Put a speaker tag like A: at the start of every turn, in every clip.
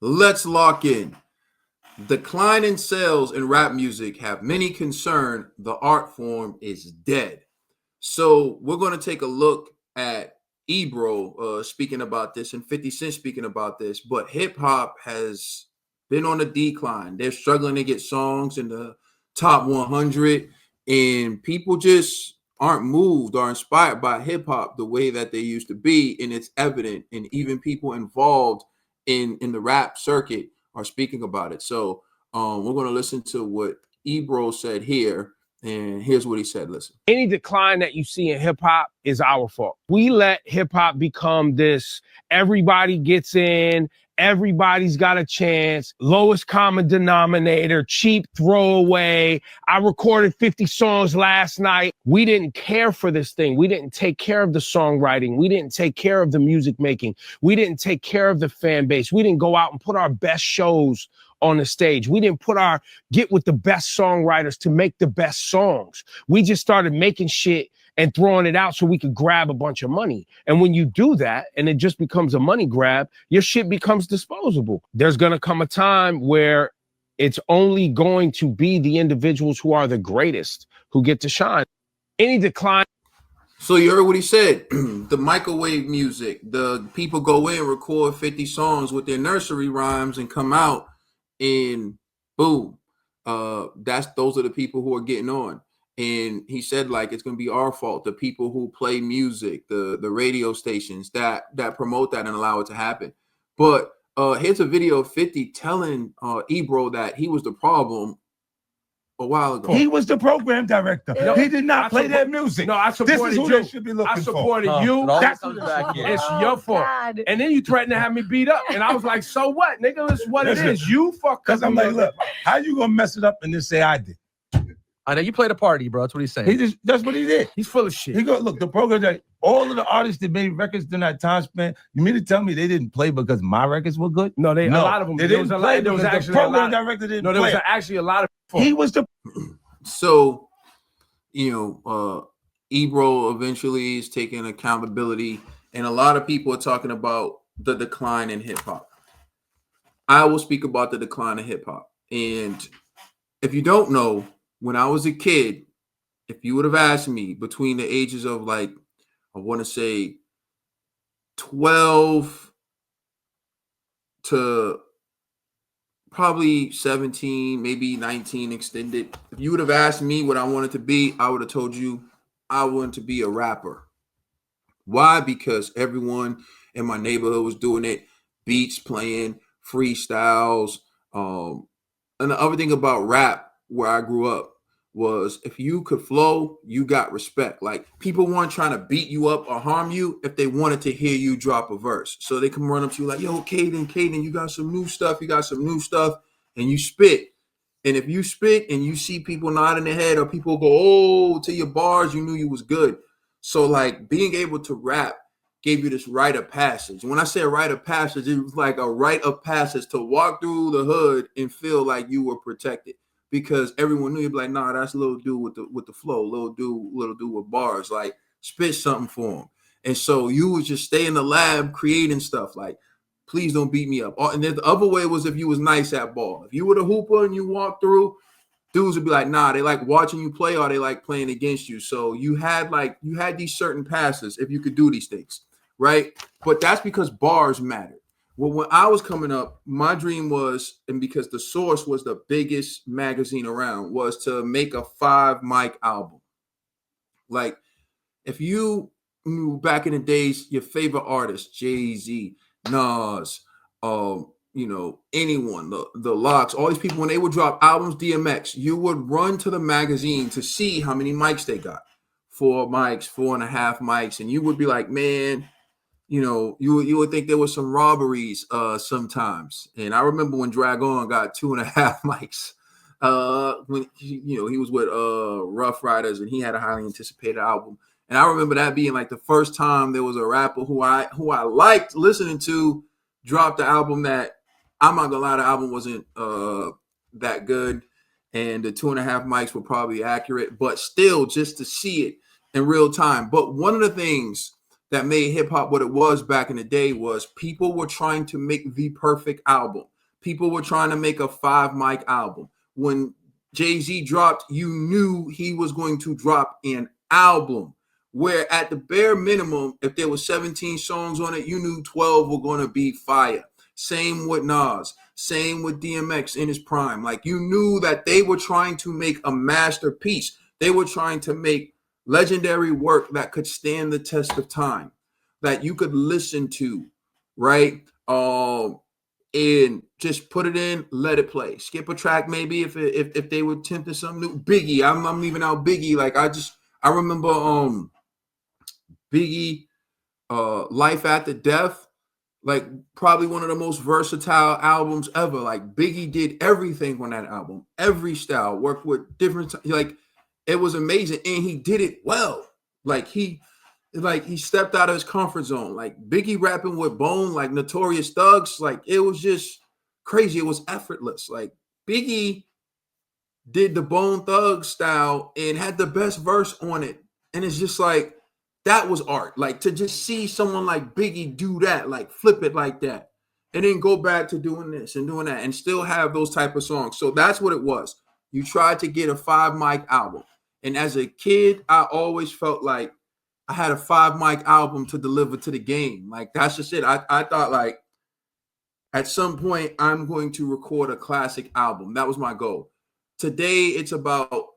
A: Let's lock in. Decline in sales in rap music have many concerned the art form is dead. So we're going to take a look at Ebro speaking about this and 50 Cent speaking about this. But hip hop has been on a decline. They're struggling to get songs in the top 100, and people just aren't moved or inspired by hip hop the way that they used to be. And it's evident, and even people involved in the rap circuit are speaking about it. So we're going to listen to what Ebro said here, and here's what he said. Listen.
B: Any decline that you see in hip hop is our fault. We let hip hop become this everybody gets in, everybody's got a chance, lowest common denominator, cheap throwaway. I recorded 50 songs last night. We didn't care for this thing. We didn't take care of the songwriting. We didn't take care of the music making. We didn't take care of the fan base. We didn't go out and put our best shows on the stage. We didn't get with the best songwriters to make the best songs. We just started making shit and throwing it out so we could grab a bunch of money. And when you do that and it just becomes a money grab, your shit becomes disposable. There's going to come a time where it's only going to be the individuals who are the greatest who get to shine. Any decline.
A: So you heard what he said. The microwave music, the people go in, record 50 songs with their nursery rhymes and come out and boom. Those are the people who are getting on. And he said, like, it's gonna be our fault. The people who play music, the radio stations that promote that and allow it to happen. But here's a video of 50 telling Ebro that he was the problem a while ago.
C: He was the program director.
B: No,
C: he did not play their music.
B: No, I supported
C: this is who
B: you.
C: They should be looking
B: I supported
C: for.
B: you.
C: That's
B: it's your fault. God. And then you threatened to have me beat up. And I was like, so what? Nigga, it's what it is. You fuck.
C: Because I'm like, look, how you gonna mess it up and then say I did?
D: I know you played a party, bro. That's what he's saying.
C: That's what he did.
B: He's full of shit.
C: He go, look, the program that all of the artists that made records during that time span, you mean to tell me they didn't play because my records were good?
B: No, a lot of them.
C: They didn't play. There was actually the program director didn't play.
B: No, there was actually a lot of.
C: He was the.
A: So, Ebro eventually is taking accountability, and a lot of people are talking about the decline in hip hop. I will speak about the decline of hip hop. And if you don't know, when I was a kid, if you would have asked me between the ages of, like, I want to say 12 to probably 17, maybe 19 extended, if you would have asked me what I wanted to be, I would have told you I wanted to be a rapper. Why? Because everyone in my neighborhood was doing it, beats playing, freestyles. And the other thing about rap where I grew up was if you could flow, you got respect. Like, people weren't trying to beat you up or harm you if they wanted to hear you drop a verse. So they come run up to you like, yo, Caden, you got some new stuff. And you spit. And if you spit and you see people nodding their head or people go, oh, to your bars, you knew you was good. So, like, being able to rap gave you this rite of passage. When I say a rite of passage, it was like a rite of passage to walk through the hood and feel like you were protected. Because everyone knew you'd be like, nah, that's a little dude with the flow, little dude with bars, like, spit something for him. And so you would just stay in the lab creating stuff like, please don't beat me up. And then the other way was if you was nice at ball. If you were the hooper and you walked through, dudes would be like, nah, they like watching you play or they like playing against you. So you had these certain passes if you could do these things, right? But that's because bars mattered. Well, when I was coming up, my dream was, and because The Source was the biggest magazine around, was to make a 5-mic album. Like, if you knew back in the days, your favorite artists, Jay-Z, Nas, anyone, the Locks, all these people, when they would drop albums, DMX, you would run to the magazine to see how many mics they got. 4 mics, 4.5 mics, and you would be like, man, you would think there was some robberies sometimes. And I remember when Dragon got 2.5 mics. When he was with Rough Riders and he had a highly anticipated album. And I remember that being like the first time there was a rapper who I liked listening to drop the album that, I'm not gonna lie, the album wasn't that good. And the 2.5 mics were probably accurate, but still just to see it in real time. But one of the things that made hip hop what it was back in the day was people were trying to make the perfect album. People were trying to make a 5 mic album. When Jay-Z dropped, you knew he was going to drop an album where at the bare minimum, if there was 17 songs on it, you knew 12 were going to be fire. Same with Nas, same with DMX in his prime. Like you knew that they were trying to make a masterpiece. They were trying to make legendary work that could stand the test of time, that you could listen to, right? And just put it in, let it play. Skip a track maybe if they were tempting something new. Biggie, I'm leaving out Biggie. Like I remember Biggie, Life After Death, like probably one of the most versatile albums ever. Like Biggie did everything on that album, every style, worked with different, like it was amazing, and he did it well. Like he stepped out of his comfort zone. Like Biggie rapping with Bone, like Notorious Thugs, like it was just crazy. It was effortless. Like Biggie did the Bone Thugs style and had the best verse on it, and it's just like that was art. Like to just see someone like Biggie do that, like flip it like that, and then go back to doing this and doing that, and still have those type of songs. So that's what it was. You tried to get a 5 mic album, and as a kid, I always felt like I had a 5 mic album to deliver to the game. Like that's just it. I thought like at some point I'm going to record a classic album. That was my goal. Today it's about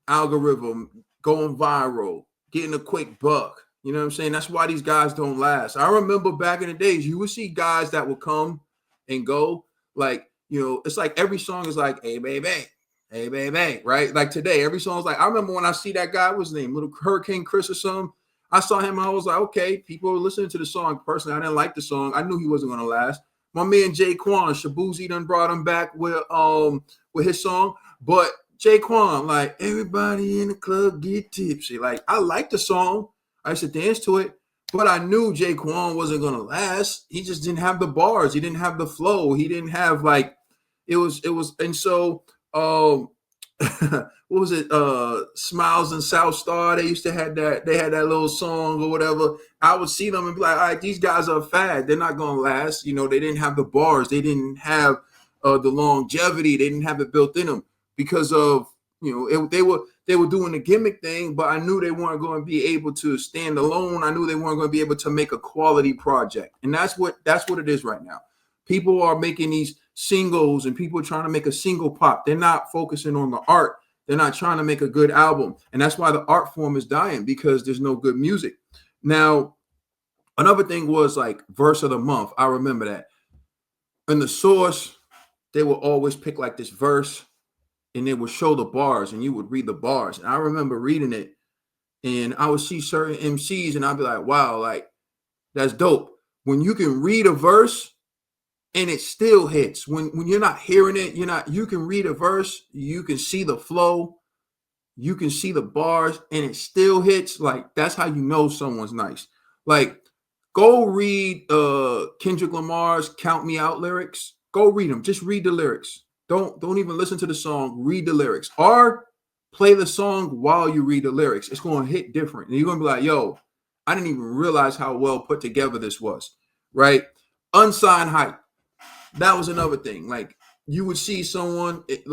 A: algorithm, going viral, getting a quick buck. You know what I'm saying? That's why these guys don't last. I remember back in the days, you would see guys that would come and go. Like, you know, it's like every song is like, hey, baby. Hey, baby, right? Like today, every song is like, I remember when I see that guy, what's his name? Little Hurricane Chris or something. I saw him, I was like, okay, people were listening to the song. Personally, I didn't like the song. I knew he wasn't going to last. My man Jayquan, Shabuzi done brought him back with his song. But Jayquan, like, everybody in the club get tipsy. Like, I like the song. I used to dance to it. But I knew Jayquan wasn't going to last. He just didn't have the bars. He didn't have the flow. He didn't have, like, it was, and so, what was it? Smiles and South Star. They used to have that. They had that little song or whatever. I would see them and be like, all right, these guys are fad. They're not going to last. You know, they didn't have the bars. They didn't have the longevity. They didn't have it built in them because of, you know, they were doing the gimmick thing, but I knew they weren't going to be able to stand alone. I knew they weren't going to be able to make a quality project. And that's what it is right now. People are making these singles and people are trying to make a single pop. They're not focusing on the art. They're not trying to make a good album. And that's why the art form is dying, because there's no good music. Now, another thing was like verse of the month. I remember that. In the Source, they would always pick like this verse and they would show the bars and you would read the bars. And I remember reading it and I would see certain MCs and I'd be like, wow, like that's dope. When you can read a verse and it still hits. When you're not hearing it, you can read a verse, you can see the flow, you can see the bars, and it still hits. Like, that's how you know someone's nice. Like, go read Kendrick Lamar's Count Me Out lyrics. Go read them. Just read the lyrics. Don't even listen to the song. Read the lyrics. Or play the song while you read the lyrics. It's going to hit different. And you're going to be like, yo, I didn't even realize how well put together this was, right? Unsigned hype. That was another thing. Like you would see someone it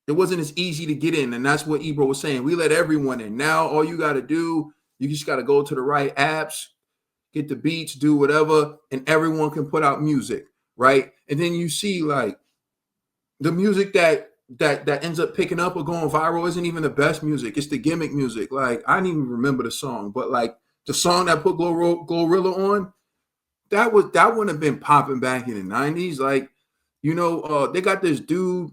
A: wasn't as easy to get in. And that's what Ebro was saying. We let everyone in. Now, all you got to do, you just got to go to the right apps, get the beats, do whatever, and everyone can put out music. Right. And then you see like the music that ends up picking up or going viral isn't even the best music. It's the gimmick music. Like I didn't even remember the song, but like the song that put Glorilla on, that wouldn't have been popping back in the 90s. Like, you know, they got this dude,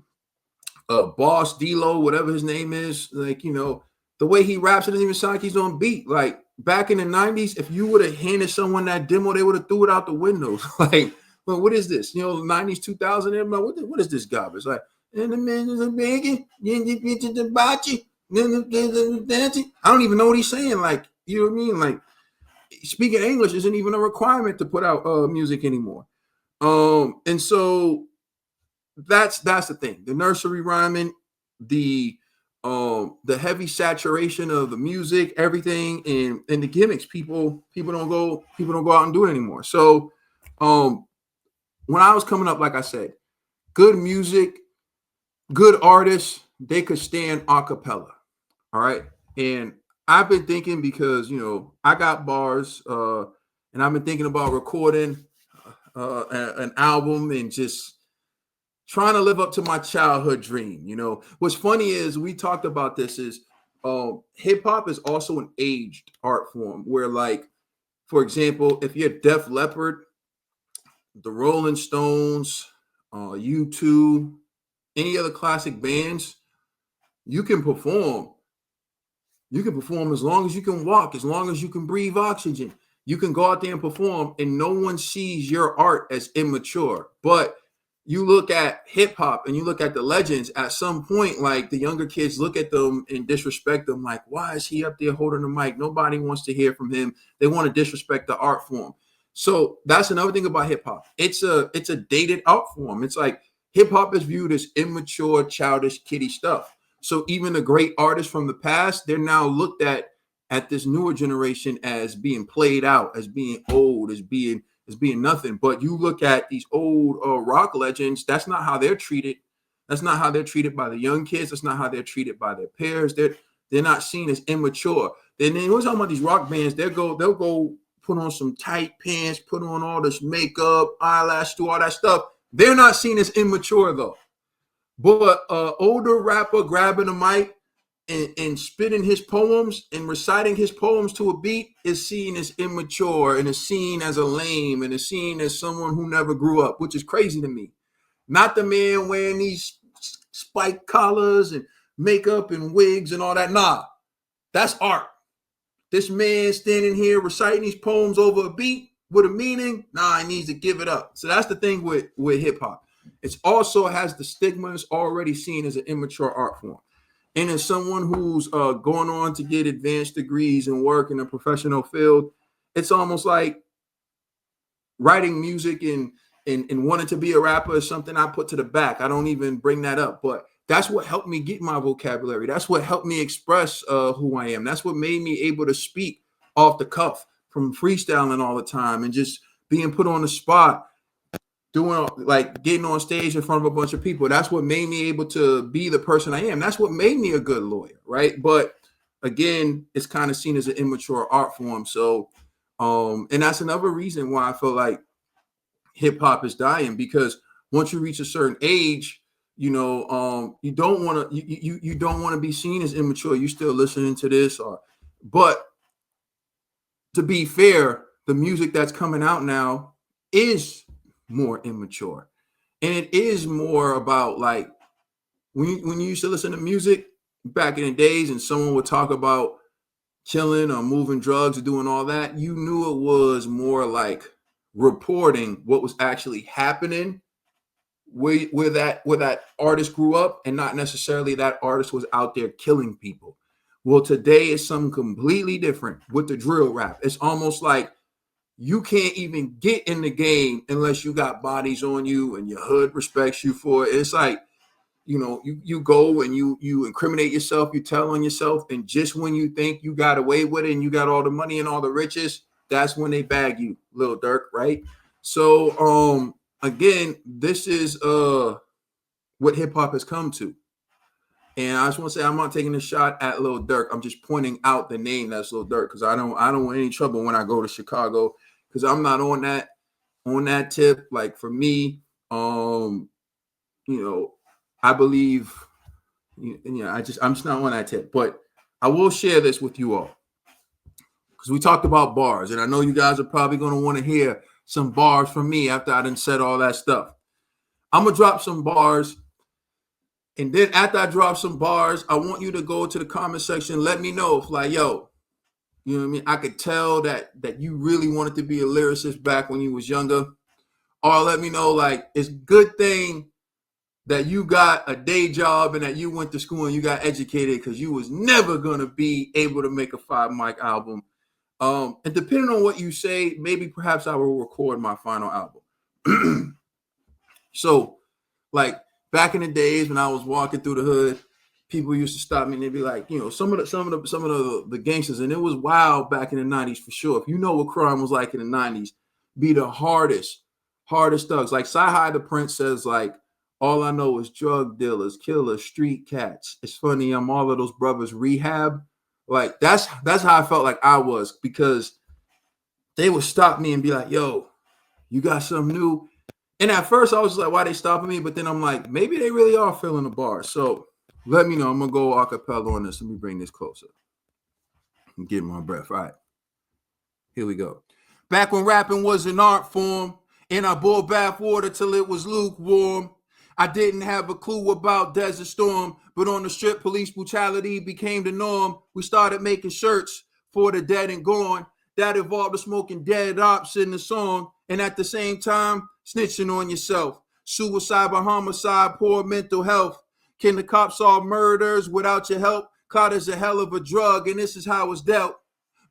A: Boss D-Lo, whatever his name is. Like, you know, the way he raps, it doesn't even sound like he's on beat. Like back in the 90s, if you would have handed someone that demo, they would have threw it out the windows. Like, well, what is this? You know, 90s, 2000, everybody, what is this garbage? Like, and the man is a begging, I don't even know what he's saying. Like, you know what I mean? Like, speaking English isn't even a requirement to put out music anymore. And so that's the thing. The nursery rhyming, the the heavy saturation of the music, everything, and the gimmicks, people don't go out and do it anymore. So when I was coming up, like I said, good music, good artists, they could stand a cappella. All right. And I've been thinking, because I got bars, and I've been thinking about recording an album and just trying to live up to my childhood dream. What's funny is, we talked about this, is hip hop is also an aged art form, where, like, for example, if you're Def Leppard, the Rolling Stones, U2, any other classic bands, you can perform. You can perform as long as you can walk, as long as you can breathe oxygen. You can go out there and perform, and no one sees your art as immature. But you look at hip hop and you look at the legends, at some point, like, the younger kids look at them and disrespect them, like, why is he up there holding the mic? Nobody wants to hear from him. They want to disrespect the art form. So that's another thing about hip hop. It's a dated art form. It's like, hip hop is viewed as immature, childish, kiddie stuff. So even the great artists from the past, they're now looked at this newer generation as being played out, as being old, as being nothing. But you look at these old rock legends, that's not how they're treated. That's not how they're treated by the young kids. That's not how they're treated by their peers. They're not seen as immature. Then we're talking about these rock bands. They'll go put on some tight pants, put on all this makeup, eyelash, do all that stuff. They're not seen as immature, though. But older rapper grabbing a mic and spitting his poems and reciting his poems to a beat is seen as immature, and is seen as a lame, and is seen as someone who never grew up, which is crazy to me. Not the man wearing these spiked collars and makeup and wigs and all that. Nah, that's art. This man standing here reciting these poems over a beat with a meaning, nah, he needs to give it up. So that's the thing with hip hop. It also has the stigma. It's already seen as an immature art form. And as someone who's going on to get advanced degrees and work in a professional field, it's almost like writing music and wanting to be a rapper is something I put to the back. I don't even bring that up. But that's what helped me get my vocabulary. That's what helped me express who I am. That's what made me able to speak off the cuff, from freestyling all the time and just being put on the spot, doing, like, getting on stage in front of a bunch of people. That's what made me able to be the person I am. That's what made me a good lawyer, right? But again, it's kind of seen as an immature art form. So, and that's another reason why I feel like hip hop is dying, because once you reach a certain age, you don't want to you don't want to be seen as immature. You still listening to this, but to be fair, the music that's coming out now is more immature, and it is more about, like, when you used to listen to music back in the days and someone would talk about killing or moving drugs or doing all that, you knew it was more like reporting what was actually happening where that artist grew up, and not necessarily that artist was out there killing people. Well, today is something completely different with the drill rap. It's almost like you can't even get in the game unless you got bodies on you and your hood respects you for it. It's like, you go and you incriminate yourself, you tell on yourself, and just when you think you got away with it and you got all the money and all the riches, that's when they bag you, Lil Durk, right? So again, this is what hip hop has come to. And I just want to say, I'm not taking a shot at Lil Durk. I'm just pointing out the name that's Lil Durk, because I don't want any trouble when I go to Chicago, because I'm not on that tip. Like, for me, I believe, I'm just not on that tip. But I will share this with you all, because we talked about bars, and I know you guys are probably going to want to hear some bars from me after I done said all that stuff. I'm gonna drop some bars. And then after I drop some bars, I want you to go to the comment section. Let me know if, like, yo, you know what I mean? I could tell that you really wanted to be a lyricist back when you was younger. Or let me know, like, it's a good thing that you got a day job and that you went to school and you got educated, because you was never going to be able to make a 5 mic album. And depending on what you say, maybe perhaps I will record my final album. So, like, back in the days when I was walking through the hood, people used to stop me and they'd be like, you know, some of the gangsters, and it was wild back in the 90s for sure. If you know what crime was like in the 90s, be the hardest thugs. Like Sci-Hi the Prince says, like, all I know is drug dealers, killers, street cats. It's funny, I'm all of those brothers rehab. Like that's how I felt like I was, because they would stop me and be like, yo, you got something new? And at first I was like, why they stopping me? But then I'm like, maybe they really are filling the bar. So let me know. I'm gonna go a cappella on this. Let me bring this closer. I'm getting my breath. All right. Here we go. Back when rapping was an art form, and I boiled bath water till it was lukewarm. I didn't have a clue about Desert Storm, but on the strip, police brutality became the norm. We started making shirts for the dead and gone. That evolved to smoking dead ops in the song, and at the same time, snitching on yourself. Suicide by homicide, poor mental health. Can the cops solve murders without your help? Caught is a hell of a drug, and this is how it's dealt.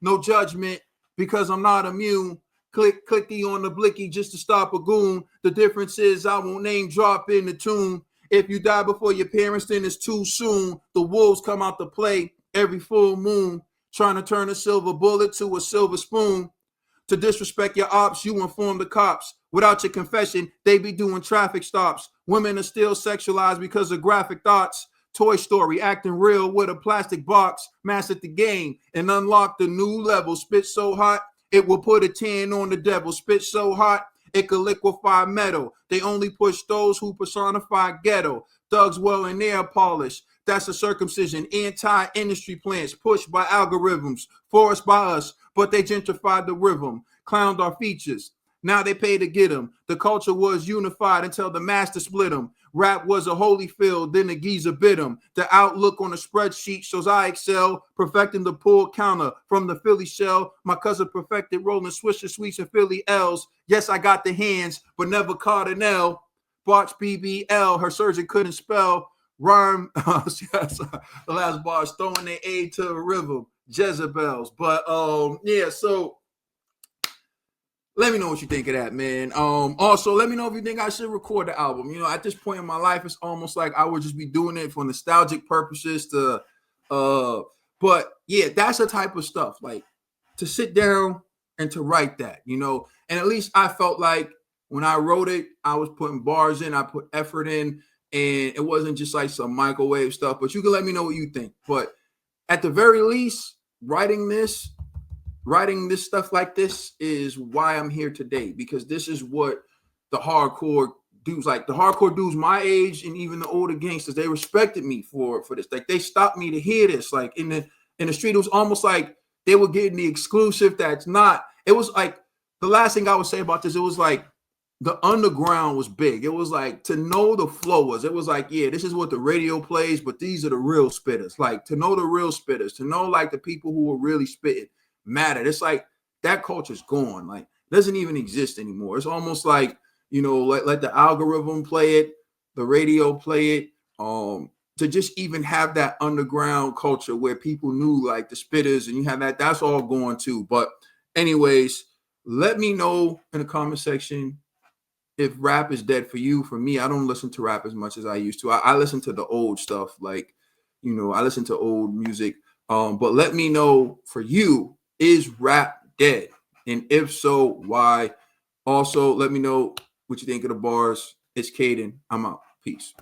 A: No judgment, because I'm not immune. Clicky on the blicky just to stop a goon. The difference is I won't name drop in the tune. If you die before your parents, then it's too soon. The wolves come out to play every full moon, trying to turn a silver bullet to a silver spoon. To disrespect your ops, you inform the cops. Without your confession, they be doing traffic stops. Women are still sexualized because of graphic thoughts. Toy Story acting real with a plastic box. Mastered the game and unlocked the new level. Spit so hot, it will put a 10 on the devil. Spit so hot, it could liquefy metal. They only push those who personify ghetto. Thugs well in nail polish. That's a circumcision. Anti-industry plants pushed by algorithms. Forced by us, but they gentrified the rhythm. Clowned our features. Now they pay to get them. The culture was unified until the master split them. Rap was a holy field, then the geezer bit them. The outlook on the spreadsheet shows I excel, perfecting the pull counter from the Philly shell. My cousin perfected rolling Swisher Sweets and Philly L's. Yes, I got the hands, but never caught an L. Botch BBL, her surgeon couldn't spell. Rhyme, the last bar is throwing their aid to the river. Jezebels. But yeah, so let me know what you think of that, man. Also, let me know if you think I should record the album. You know, at this point in my life, it's almost like I would just be doing it for nostalgic purposes but yeah, that's the type of stuff, like to sit down and to write that, you know. And at least I felt like when I wrote it, I was putting bars in, I put effort in, and it wasn't just like some microwave stuff. But you can let me know what you think. But at the very least, writing this stuff like this is why I'm here today, because this is what the hardcore dudes, like the hardcore dudes my age and even the older gangsters, they respected me for this. Like they stopped me to hear this. Like in the street, it was almost like they were getting the exclusive that's not. It was like the last thing I would say about this, it was like the underground was big. It was like to know the flow was, it was like, yeah, this is what the radio plays, but these are the real spitters. Like to know the real spitters, to know like the people who are really spitting mattered. It's like that culture's gone. Like it doesn't even exist anymore. It's almost like, you know, let the algorithm play it, the radio play it, to just even have that underground culture where people knew like the spitters and you have that, that's all gone too. But anyways, let me know in the comment section if rap is dead for you. For me, I don't listen to rap as much as I used to. I listen to the old stuff, like, you know, I listen to old music. But let me know for you, is rap dead? And if so, why? Also, let me know what you think of the bars. It's Caden. I'm out. Peace.